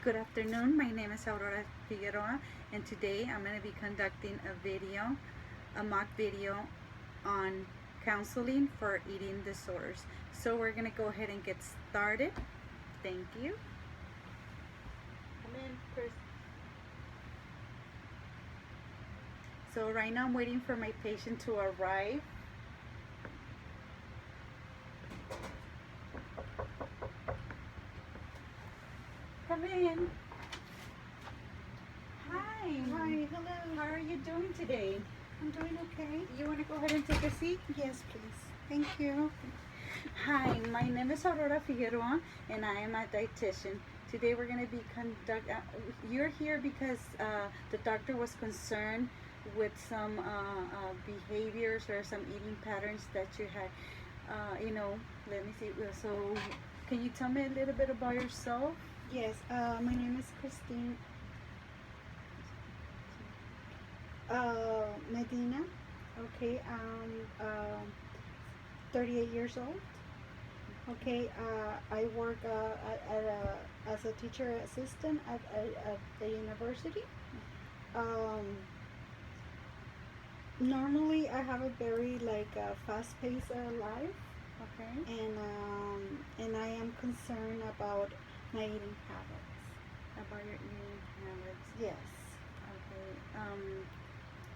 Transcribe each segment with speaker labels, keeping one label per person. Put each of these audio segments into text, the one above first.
Speaker 1: Good afternoon. My name is Aurora Figueroa, and today I'm going to be conducting a mock video on counseling for eating disorders. So we're going to go ahead and get started. Thank you. Come in, Chris. So right now I'm waiting for my patient to arrive. Come in. Hi.
Speaker 2: Hi, hello.
Speaker 1: How are you doing today?
Speaker 2: I'm doing okay.
Speaker 1: You want to go ahead and take a seat?
Speaker 2: Yes, please. Thank you.
Speaker 1: Hi, my name is Aurora Figueroa, and I am a dietitian. Today we're going to be you're here because the doctor was concerned with some behaviors or some eating patterns that you had. Let me see. So, can you tell me a little bit about yourself?
Speaker 2: Yes, my name is Christine Medina. Okay, I'm 38 years old. Okay, I work as a teacher assistant at the university. Normally, I have a very fast-paced life,
Speaker 1: Okay.
Speaker 2: and I am concerned about my eating habits.
Speaker 1: About your eating habits.
Speaker 2: Yes.
Speaker 1: Okay.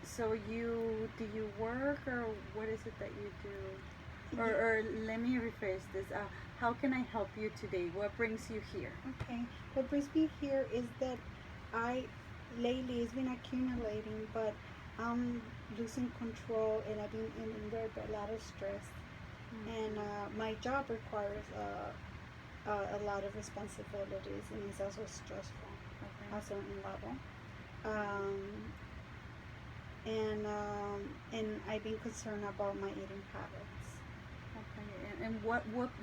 Speaker 1: So do you work, or what is it that you do? Or let me rephrase this. How can I help you today? What brings you here?
Speaker 2: Okay. What brings me here is that I lately it's been accumulating, but I'm losing control, and I've been in a lot of stress. And my job requires a lot of responsibilities, and it's also stressful at a certain level. And I've been concerned about my eating habits.
Speaker 1: Okay. And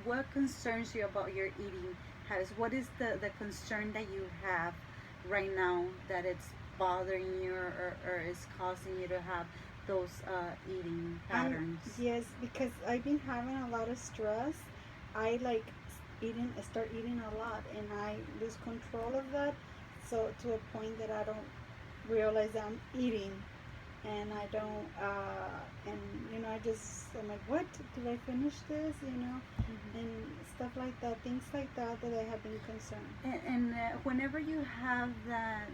Speaker 1: what concerns you about your eating habits? What is the concern that you have right now that it's bothering you, or is causing you to have those eating patterns?
Speaker 2: Yes, because I've been having a lot of stress. I start eating a lot, and I lose control of that. So to a point that I don't realize that I'm eating, and I don't, I'm like, what? Did I finish this? And stuff like that, things like that I have been concerned.
Speaker 1: And whenever you have that,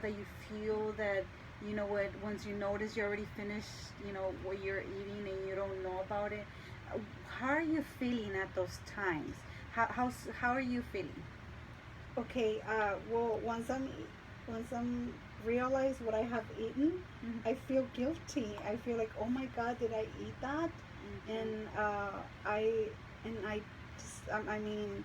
Speaker 1: that you feel that, once you notice you already finished, what you're eating and you don't know about it, how are you feeling at those times? How are you feeling?
Speaker 2: Okay, well, once I'm realize what I have eaten, I feel guilty. I feel like, oh my God, did I eat that? And I just, I mean,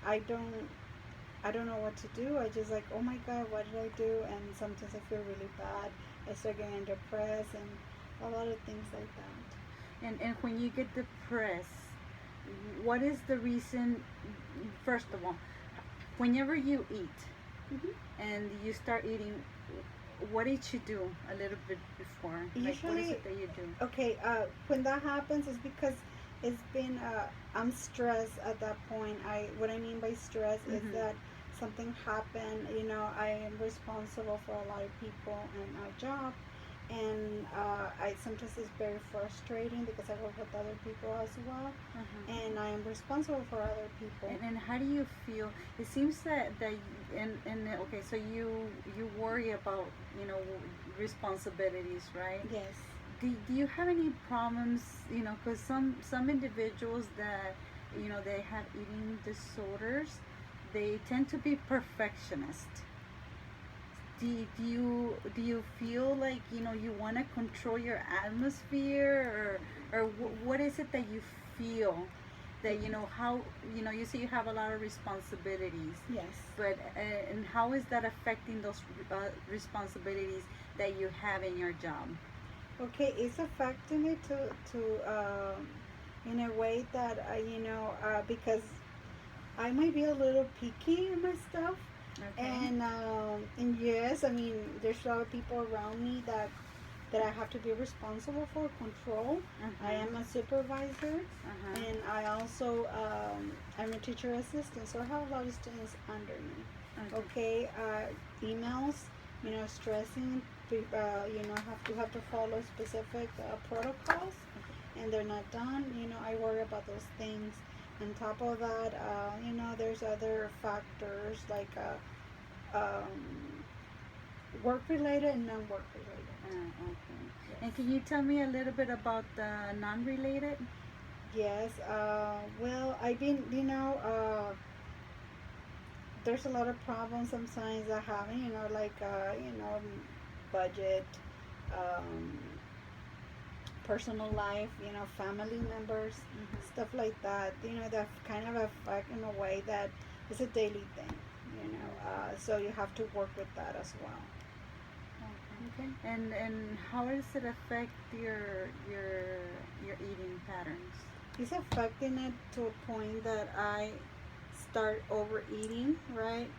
Speaker 2: I don't know what to do. I just like, oh my God, what did I do? And sometimes I feel really bad. I start getting depressed and a lot of things like that.
Speaker 1: And when you get depressed, what is the reason? First of all, whenever you eat and you start eating, what did you do a little bit before? Like, what is
Speaker 2: Usually,
Speaker 1: it that you do?
Speaker 2: okay, when that happens is because it's been I'm stressed at that point. What I mean by stress is that something happened. I am responsible for a lot of people in our job, and I sometimes it's very frustrating because I work with other people as well, and I am responsible for other people.
Speaker 1: And how do you feel? It seems that okay, so you worry about responsibilities, right?
Speaker 2: Yes.
Speaker 1: Do you have any problems? Because some individuals that they have eating disorders, they tend to be perfectionist. Do you feel like you want to control your atmosphere, or what is it that you feel that how you say you have a lot of responsibilities,
Speaker 2: Yes.
Speaker 1: but and how is that affecting those responsibilities that you have in your job?
Speaker 2: Okay, it's affecting me to in a way that because I might be a little picky in my stuff.
Speaker 1: Okay.
Speaker 2: And yes, I mean, there's a lot of people around me that that I have to be responsible for, control. I am a supervisor, and I also I'm a teacher assistant, so I have a lot of students under me. Okay, emails, stressing, have to follow specific protocols, and they're not done. I worry about those things. On top of that, there's other factors like work related and non-work related.
Speaker 1: Okay.
Speaker 2: Yes.
Speaker 1: And can you tell me a little bit about the non-related?
Speaker 2: Yes. Well, I've been, there's a lot of problems sometimes I have, like, budget, um, personal life, family members, stuff like that, that kind of affect in a way that it's a daily thing, so you have to work with that as well. Okay.
Speaker 1: And how does it affect your eating patterns?
Speaker 2: It's affecting it to a point that I start overeating, right?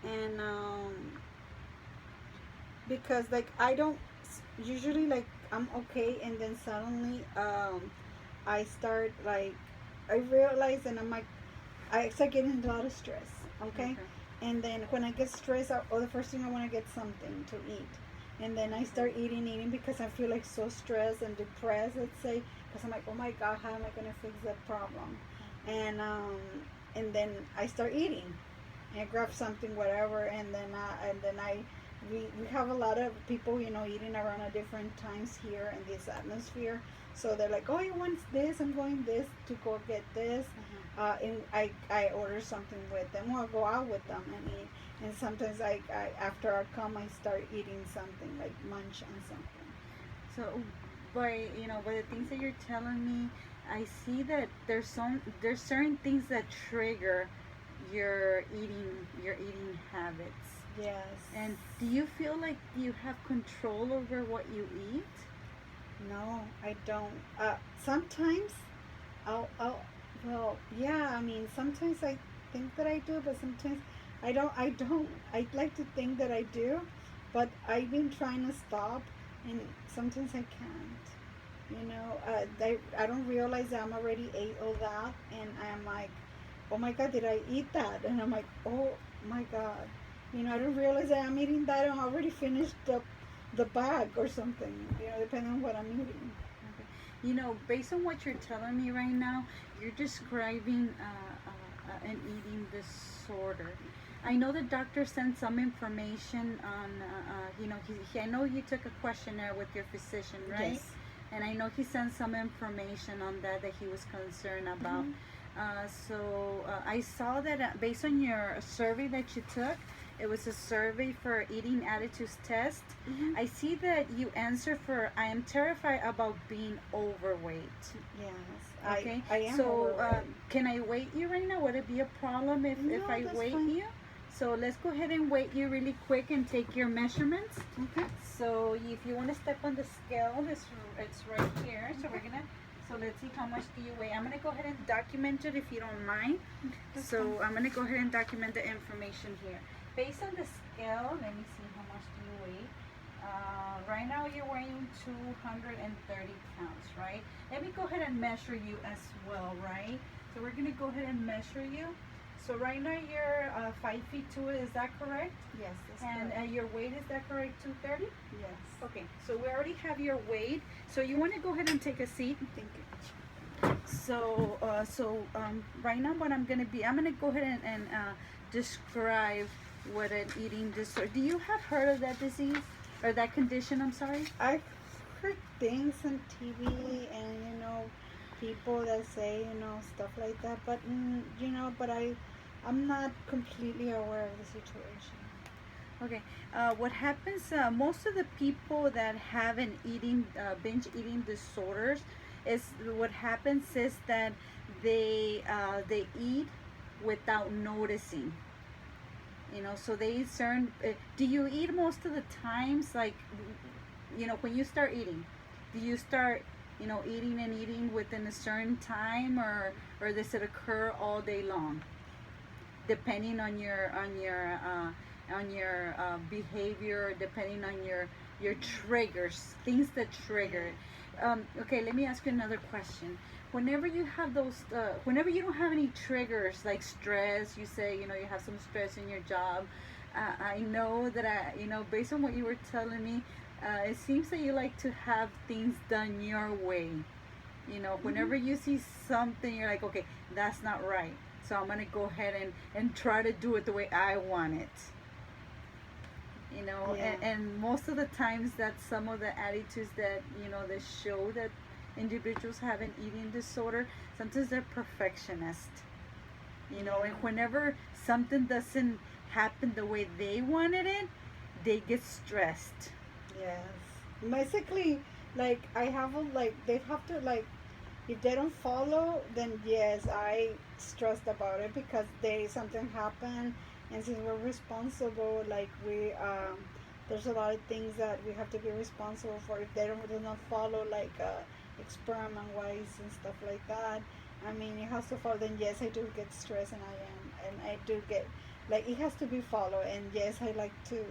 Speaker 2: And because like I don't usually, like, I'm okay, and then suddenly I start, like, I realize, and I'm like, I start getting a lot of stress, okay? And then when I get stressed, the first thing I want to get something to eat. And then I start eating because I feel like so stressed and depressed, let's say, because I'm like, oh my God, how am I going to fix that problem? And then I start eating, and I grab something, whatever, and then we have a lot of people, eating around at different times here in this atmosphere. So they're like, oh, you want this? I'm going this to go get this. And I order something with them, or I'll go out with them and eat. And sometimes I after I come, I start eating something, like munch on something.
Speaker 1: So by the things that you're telling me, I see that there's certain things that trigger your eating habits.
Speaker 2: Yes.
Speaker 1: And do you feel like you have control over what you eat?
Speaker 2: No, I don't. Sometimes well, yeah, I mean, sometimes I think that I do, but sometimes I don't. I'd like to think that I do, but I've been trying to stop, and sometimes I can't. I don't realize that I'm already ate all that, and I'm like, oh my God, did I eat that? And I'm like, oh my God, I don't realize that I'm eating that, and I already finished the bag or something. Depending on what I'm eating.
Speaker 1: Based on what you're telling me right now, you're describing an eating disorder. I know the doctor sent some information on, I know you took a questionnaire with your physician, right?
Speaker 2: Yes.
Speaker 1: And I know he sent some information on that he was concerned about. So I saw that based on your survey that you took, it was a survey for eating attitudes test. I see that you answer for, I am terrified about being overweight.
Speaker 2: Yes.
Speaker 1: Okay.
Speaker 2: I am
Speaker 1: so
Speaker 2: overweight.
Speaker 1: can I weight you right now? Would it be a problem if I weight you? So let's go ahead and weight you really quick and take your measurements.
Speaker 2: Okay.
Speaker 1: So if you want to step on the scale, it's right here. So so let's see how much do you weigh. I'm going to go ahead and document it if you don't mind. So I'm going to go ahead and document the information here. Based on the scale, let me see how much do you weigh. Right now you're weighing 230 pounds, right? Let me go ahead and measure you as well, right? So we're going to go ahead and measure you. So right now you're 5'2", is that correct?
Speaker 2: Yes, that's
Speaker 1: and
Speaker 2: correct.
Speaker 1: your weight, is that correct, 230?
Speaker 2: Yes.
Speaker 1: Okay, so we already have your weight. So you want to go ahead and take a seat?
Speaker 2: Thank you.
Speaker 1: So right now what I'm going to go ahead and describe what an eating disorder. Do you have heard of that disease or that condition? I'm sorry.
Speaker 2: I've heard things on TV and people that say stuff like that, but but I'm not completely aware of the situation.
Speaker 1: Okay. What happens? Most of the people that have an binge eating disorders, is what happens is that they eat without noticing. So they eat certain. Do you eat most of the times? Like, when you start eating, do you start, eating and eating within a certain time, or does it occur all day long, depending on your behavior, depending on your triggers, things that trigger it. Okay, let me ask you another question. Whenever you have those, whenever you don't have any triggers like stress, you say, you know, you have some stress in your job. I know that based on what you were telling me, it seems that you like to have things done your way. You know, whenever you see something, you're like, okay, that's not right. So I'm gonna go ahead and try to do it the way I want it. You know,
Speaker 2: Yeah.
Speaker 1: and most of the times that's some of the attitudes that, you know, that show that individuals have an eating disorder. Sometimes they're perfectionist. You know, and whenever something doesn't happen the way they wanted it, they get stressed.
Speaker 2: Yes. Basically, like I have a like they have to like if they don't follow, then yes, I stressed about it because they something happened, and since we're responsible, like we there's a lot of things that we have to be responsible for. If they don't do not follow like experiment wise and stuff like that, I mean it has to follow. Then yes, I do get stressed, and I do get like it has to be followed. And yes, I like to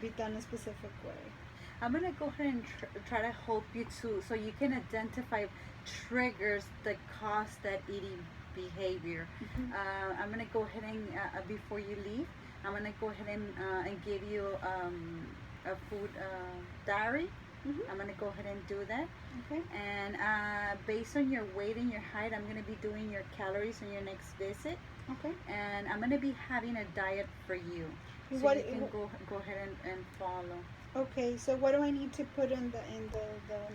Speaker 2: be done a specific way.
Speaker 1: I'm gonna go ahead and try to help you too, so you can identify triggers that cause that eating behavior.
Speaker 2: Mm-hmm.
Speaker 1: I'm gonna go ahead and before you leave, I'm gonna go ahead and give you a food diary.
Speaker 2: Mm-hmm.
Speaker 1: I'm gonna go ahead and do that.
Speaker 2: Okay.
Speaker 1: And based on your weight and your height, I'm gonna be doing your calories on your next visit.
Speaker 2: Okay.
Speaker 1: And I'm gonna be having a diet for you, so
Speaker 2: What?
Speaker 1: you can go ahead and follow.
Speaker 2: Okay. So what do I need to put in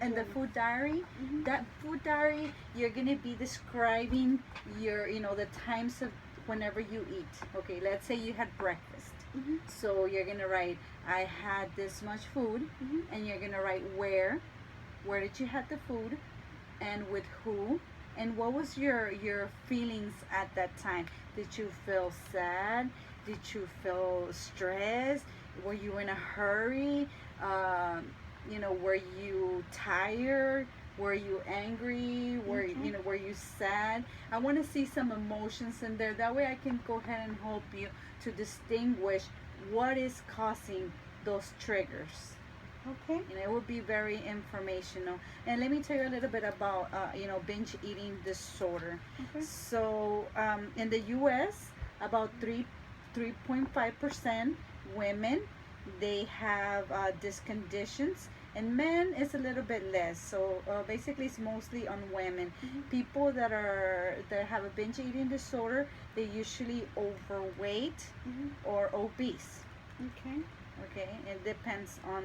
Speaker 1: And the food diary,
Speaker 2: Mm-hmm.
Speaker 1: that food diary, you're gonna be describing your, you know, the times of whenever you eat. Okay, let's say you had breakfast.
Speaker 2: Mm-hmm.
Speaker 1: So you're gonna write, I had this much food,
Speaker 2: Mm-hmm.
Speaker 1: and you're gonna write where did you have the food, and with who, and what was your feelings at that time. Did you feel sad? Did you feel stressed? Were you in a hurry? um, you know, were you tired? Were you angry?
Speaker 2: Okay.
Speaker 1: Were you sad? I want to see some emotions in there, that way I can go ahead and help you to distinguish what is causing those triggers.
Speaker 2: Okay.
Speaker 1: You know, it would be very informational. And let me tell you a little bit about binge eating disorder.
Speaker 2: Okay.
Speaker 1: So in the U.S., about 3.5% women, they have these conditions, and men is a little bit less. So basically, it's mostly on women.
Speaker 2: Mm-hmm.
Speaker 1: People that have a binge eating disorder, they usually overweight
Speaker 2: Mm-hmm.
Speaker 1: or obese.
Speaker 2: Okay.
Speaker 1: Okay, it depends on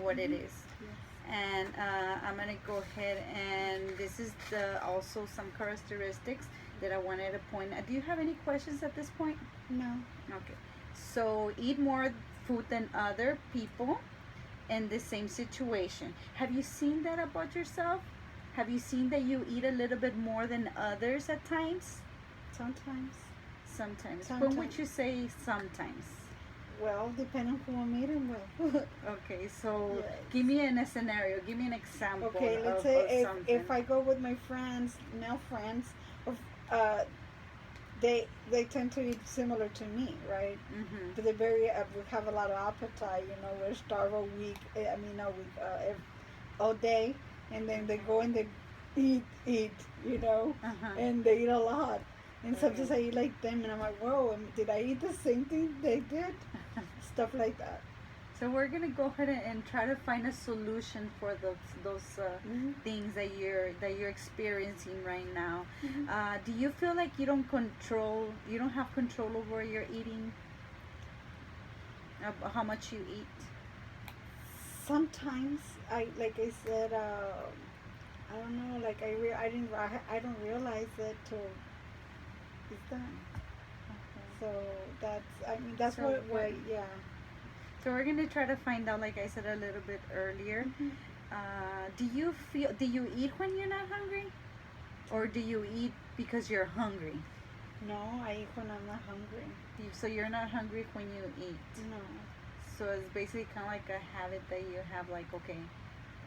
Speaker 1: what it
Speaker 2: Mm-hmm.
Speaker 1: is.
Speaker 2: Yes.
Speaker 1: And I'm gonna go ahead, and this is the also some characteristics that I wanted to point out. Do you have any questions at this point?
Speaker 2: No.
Speaker 1: Okay, so eat more food than other people in the same situation. Have you seen that about yourself? Have you seen that you eat a little bit more than others at times?
Speaker 2: Sometimes.
Speaker 1: Sometimes. When would
Speaker 2: Sometimes.
Speaker 1: you say sometimes?
Speaker 2: Well, depending on who I'm eating with.
Speaker 1: Okay, so
Speaker 2: Yes.
Speaker 1: give me a scenario. Give me an example
Speaker 2: Okay, let's
Speaker 1: of
Speaker 2: say
Speaker 1: something.
Speaker 2: if I go with my friends, male friends, of they tend to eat similar to me, right?
Speaker 1: Mm-hmm.
Speaker 2: But they're very we have a lot of appetite. We're starved all week. I mean, a week, all day, and then they go and they eat.
Speaker 1: Uh-huh.
Speaker 2: And they eat a lot. And sometimes I
Speaker 1: Okay.
Speaker 2: eat like them, and I'm like, whoa, did I eat the same thing they did? Stuff like that.
Speaker 1: So we're gonna go ahead and try to find a solution for those
Speaker 2: Mm-hmm.
Speaker 1: things that you're experiencing right now.
Speaker 2: Mm-hmm.
Speaker 1: Do you feel like you don't have control over your eating, how much you eat?
Speaker 2: Sometimes like I said, I don't know, like I don't realize it till it's done.
Speaker 1: Okay.
Speaker 2: So that's
Speaker 1: So
Speaker 2: what yeah.
Speaker 1: So we're gonna try to find out, like I said a little bit earlier.
Speaker 2: Mm-hmm.
Speaker 1: Do you eat when you're not hungry, or do you eat because you're hungry?
Speaker 2: No, I eat when I'm not hungry.
Speaker 1: So you're not hungry when you eat.
Speaker 2: No.
Speaker 1: So it's basically kind of like a habit that you have, like, okay,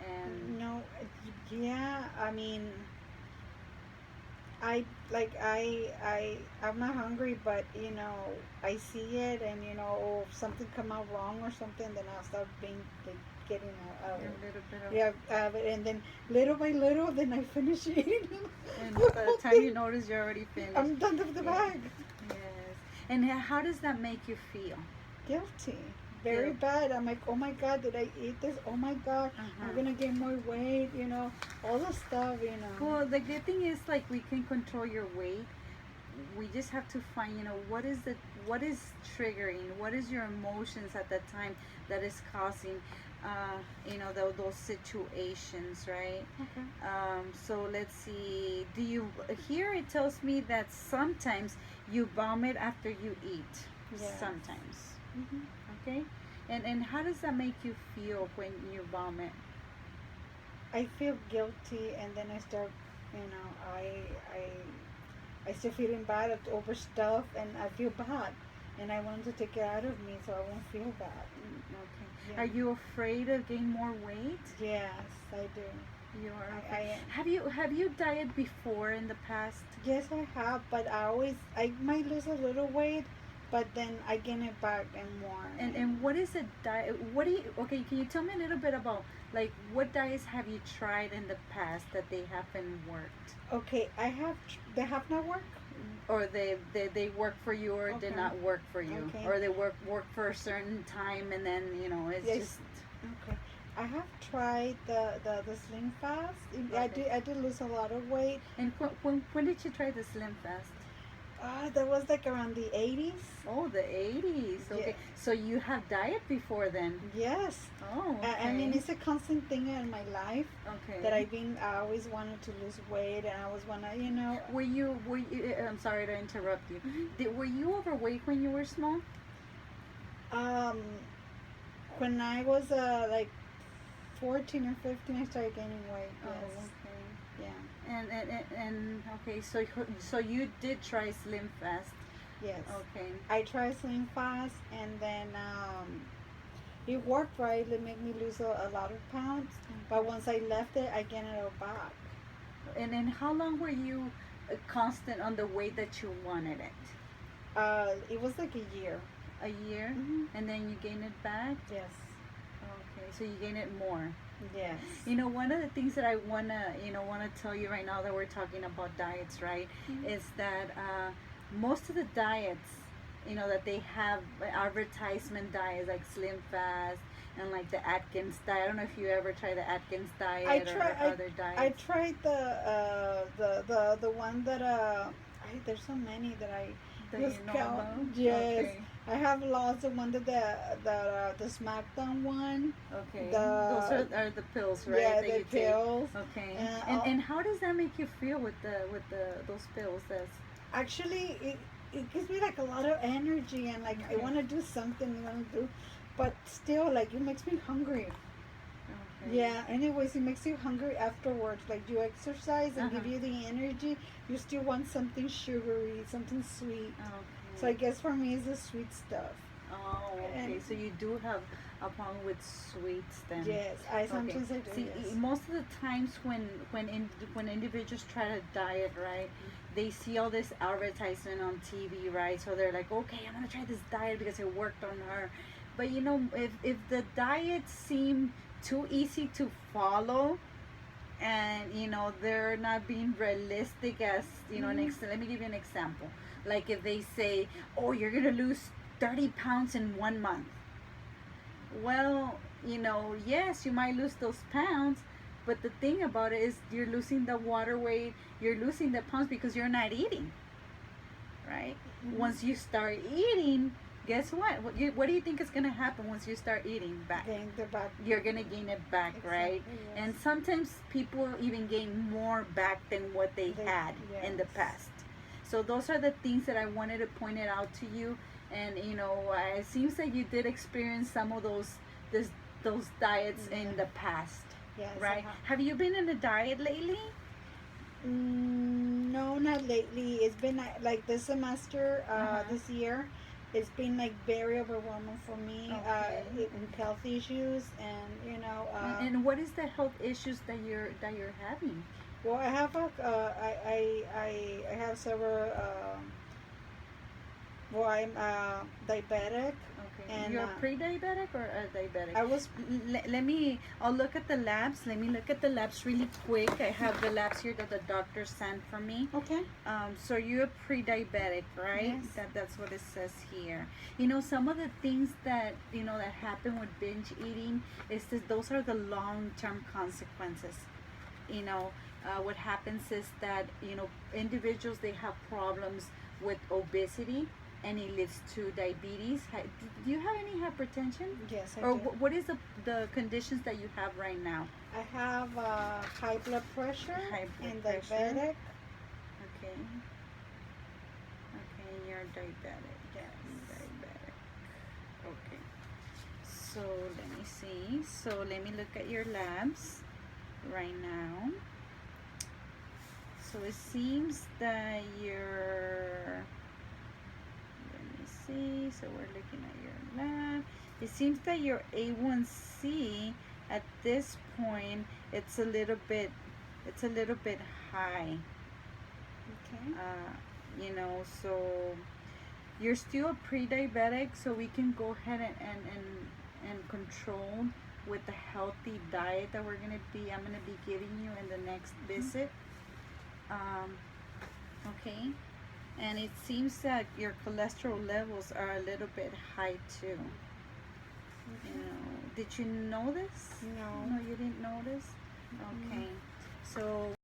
Speaker 1: and
Speaker 2: No, yeah, I mean, I like I'm not hungry, but I see it, and or if something come out wrong or something, then I'll start being like getting
Speaker 1: A little bit of.
Speaker 2: yeah, and then little by little, then I finish eating them.
Speaker 1: And by the time you notice, you're already finished.
Speaker 2: I'm done with the
Speaker 1: Yeah.
Speaker 2: bag.
Speaker 1: Yes. And how does that make you feel?
Speaker 2: Guilty. Very
Speaker 1: Guilt.
Speaker 2: bad. I'm like, oh my god, did I eat this? Oh my god,
Speaker 1: Uh-huh.
Speaker 2: I'm gonna gain more weight. All the stuff.
Speaker 1: Well, the good thing is like we can control your weight. We just have to find, what is triggering, what is your emotions at that time that is causing, those situations, right?
Speaker 2: Okay.
Speaker 1: So let's see. Do you here? It tells me that sometimes you vomit after you eat.
Speaker 2: Yeah.
Speaker 1: Sometimes.
Speaker 2: Hmm.
Speaker 1: Okay. And how does that make you feel when you vomit?
Speaker 2: I feel guilty, and then I start, I start feeling bad over stuff, and I feel bad, and I want to take it out of me so I won't feel bad.
Speaker 1: Okay.
Speaker 2: Yeah.
Speaker 1: Are you afraid of gaining more weight?
Speaker 2: Yes, I do.
Speaker 1: You are.
Speaker 2: I
Speaker 1: Okay.
Speaker 2: am.
Speaker 1: Have you dieted before in the past?
Speaker 2: Yes, I have, but I might lose a little weight, but then I gain it back and more.
Speaker 1: And what is a diet? What do you? Okay, can you tell me a little bit about like what diets have you tried in the past that they haven't worked,
Speaker 2: Okay, they have not worked.
Speaker 1: or they work for you, or did
Speaker 2: Okay.
Speaker 1: not work for you,
Speaker 2: Okay.
Speaker 1: or they work for a certain time and then it's
Speaker 2: Yes.
Speaker 1: just.
Speaker 2: Okay, I have tried the Slim Fast.
Speaker 1: Okay.
Speaker 2: I did lose a lot of weight.
Speaker 1: And when did you try the Slim Fast?
Speaker 2: That was like around the 80s.
Speaker 1: Oh, the 80s. Okay,
Speaker 2: Yeah.
Speaker 1: so you have diet before then.
Speaker 2: Yes.
Speaker 1: Oh, okay.
Speaker 2: I mean, it's a constant thing in my life
Speaker 1: okay.
Speaker 2: that I always wanted to lose weight, and I always wanna.
Speaker 1: Were you? I'm sorry to interrupt you.
Speaker 2: Mhm.
Speaker 1: Were you overweight when you were small?
Speaker 2: Um, when I was like 14 or 15, I started gaining weight.
Speaker 1: Oh,
Speaker 2: Yes.
Speaker 1: okay.
Speaker 2: Yeah.
Speaker 1: And okay, so you did try Slim Fast.
Speaker 2: Yes.
Speaker 1: Okay.
Speaker 2: I tried Slim Fast, and then it worked right. It made me lose a lot of pounds. But once I left it, I gained it all back.
Speaker 1: And then how long were you constant on the weight that you wanted it?
Speaker 2: It was like a year.
Speaker 1: A year,
Speaker 2: Mhm.
Speaker 1: and then you gain it back.
Speaker 2: Yes.
Speaker 1: Okay, so you gain it more.
Speaker 2: Yes.
Speaker 1: One of the things that I wanna tell you right now that we're talking about diets, right,
Speaker 2: Mhm.
Speaker 1: is that most of the diets, that they have advertisement diets like Slim Fast and like the Atkins diet. I don't know if you ever try the Atkins diet or other diets.
Speaker 2: I tried the one that there's so many that I
Speaker 1: that
Speaker 2: lose
Speaker 1: you know
Speaker 2: count.
Speaker 1: about?
Speaker 2: Yes.
Speaker 1: Okay.
Speaker 2: I have lots of one the SmackDown one.
Speaker 1: Okay.
Speaker 2: The-
Speaker 1: Those are the pills, right?
Speaker 2: Yeah,
Speaker 1: that
Speaker 2: the
Speaker 1: you
Speaker 2: pills.
Speaker 1: take. Okay.
Speaker 2: Uh,
Speaker 1: And how does that make you feel with those pills? That's
Speaker 2: Actually, it gives me like a lot of energy, and like I
Speaker 1: Okay.
Speaker 2: want to do something, I want to do, but still like it makes me hungry.
Speaker 1: okay.
Speaker 2: Yeah. Anyways, it makes you hungry afterwards. Like you exercise and give
Speaker 1: Uh-huh.
Speaker 2: you the energy, you still want something sugary, something sweet.
Speaker 1: Okay.
Speaker 2: So I guess for me, it's the sweet stuff.
Speaker 1: Oh, okay.
Speaker 2: And-
Speaker 1: So you do have a problem with sweets then.
Speaker 2: Yes, I sometimes I do.
Speaker 1: See,
Speaker 2: Yes.
Speaker 1: most of the times when individuals try to diet, right, they see all this advertisement on TV, right? So they're like, okay, I'm gonna try this diet because it worked on her. But if the diet seem too easy to follow, and they're not being realistic as let me give you an example. Like if they say, oh, you're gonna lose 30 pounds in 1 month. Well, yes, you might lose those pounds, but the thing about it is you're losing the water weight, you're losing the pounds because you're not eating, right?
Speaker 2: Mhm.
Speaker 1: Once you start eating, guess what? What do you think is going to happen once you start eating back?
Speaker 2: Gain the back.
Speaker 1: You're going to gain it back, right?
Speaker 2: Exactly, yes.
Speaker 1: And sometimes people even gain more back than what they had in the
Speaker 2: yes.
Speaker 1: past. So those are the things that I wanted to point it out to you. And it seems that you did experience some of those diets in
Speaker 2: Yeah.
Speaker 1: the past,
Speaker 2: Yes,
Speaker 1: right? Have you been in a diet lately?
Speaker 2: No, not lately. It's been like this semester,
Speaker 1: Uh-huh.
Speaker 2: this year. It's been like very overwhelming for me.
Speaker 1: Okay.
Speaker 2: With health issues, and
Speaker 1: And what is the health issues that you're having?
Speaker 2: Well, I have I have several. Well, I'm diabetic,
Speaker 1: Okay.
Speaker 2: and
Speaker 1: You're pre-diabetic or a diabetic?
Speaker 2: I was
Speaker 1: I'll look at the labs. Let me look at the labs really quick. I have the labs here that the doctor sent for me.
Speaker 2: okay.
Speaker 1: So you're pre-diabetic, right?
Speaker 2: Yes.
Speaker 1: That's what it says here. You know, some of the things that, that happen with binge eating is that those are the long-term consequences. You know, what happens is that, individuals, they have problems with obesity, and it leads to diabetes. Do you have any hypertension?
Speaker 2: Yes, I
Speaker 1: Or
Speaker 2: do.
Speaker 1: what is the conditions that you have right now?
Speaker 2: I have high blood pressure
Speaker 1: High blood
Speaker 2: and
Speaker 1: pressure.
Speaker 2: diabetic.
Speaker 1: Okay. Okay, you're diabetic.
Speaker 2: Yes.
Speaker 1: Diabetic. Okay. So let me see. So let me look at your labs right now. So it seems that let me see. So we're looking at your lab. It seems that your A1C at this point, it's a little bit high.
Speaker 2: Okay.
Speaker 1: So you're still a pre-diabetic, so we can go ahead and control with the healthy diet that I'm gonna be giving you in the next visit. Okay, and it seems that your cholesterol levels are a little bit high too. Did you know this?
Speaker 2: No.
Speaker 1: No, you didn't notice. Okay, so